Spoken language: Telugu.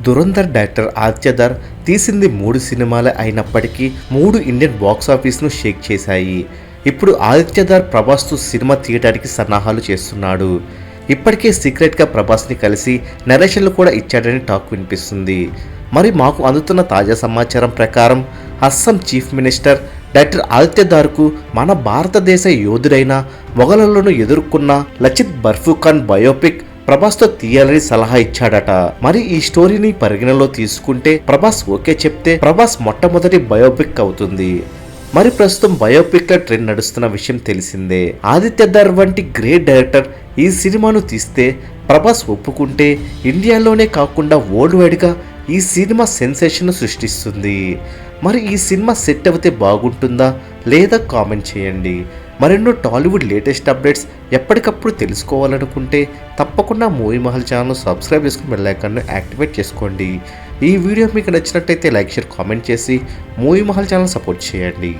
దురంధర్ డైరెక్టర్ ఆదిత్యధర్ తీసింది 3 సినిమాలే అయినప్పటికీ 3 ఇండియన్ బాక్స్ ఆఫీస్ను షేక్ చేశాయి. ఇప్పుడు ఆదిత్యధర్ ప్రభాస్తో సినిమా తీయడానికి సన్నాహాలు చేస్తున్నాడు. ఇప్పటికే సీక్రెట్గా ప్రభాస్ని కలిసి నరేషన్లు కూడా ఇచ్చాడని టాక్ వినిపిస్తుంది. మరి మాకు అందుతున్న తాజా సమాచారం ప్రకారం అస్సాం చీఫ్ మినిస్టర్ డైరెక్టర్ ఆదిత్యధర్కు మన భారతదేశ యోధుడైన మొఘలులను ఎదుర్కొన్న లచిత్ బర్ఫుఖాన్ బయోపిక్ ప్రభాస్తో తీయాలని సలహా ఇచ్చాడట. మరి ఈ స్టోరీని పరిగణలో తీసుకుంటే ప్రభాస్ ఓకే చెప్తే ప్రభాస్ మొట్టమొదటి బయోపిక్ అవుతుంది. మరి ప్రస్తుతం బయోపిక్ల ట్రెండ్ నడుస్తున్న విషయం తెలిసిందే. ఆదిత్యధర్ వంటి గ్రేట్ డైరెక్టర్ ఈ సినిమాను తీస్తే ప్రభాస్ ఒప్పుకుంటే ఇండియాలోనే కాకుండా వరల్డ్ వైడ్గా ఈ సినిమా సెన్సేషన్ సృష్టిస్తుంది. మరి ఈ సినిమా సెట్ అవుతే బాగుంటుందా లేదా కామెంట్ చేయండి. మరెన్నో టాలీవుడ్ లేటెస్ట్ అప్డేట్స్ ఎప్పటికప్పుడు తెలుసుకోవాలనుకుంటే తప్పకుండా మూవీ మహల్ ఛానల్ సబ్స్క్రైబ్ చేసుకుని బెల్ ఐకాన్ను యాక్టివేట్ చేసుకోండి. ఈ వీడియో మీకు నచ్చినట్టయితే లైక్ షేర్ కామెంట్ చేసి మూవీ మహల్ ఛానల్ సపోర్ట్ చేయండి.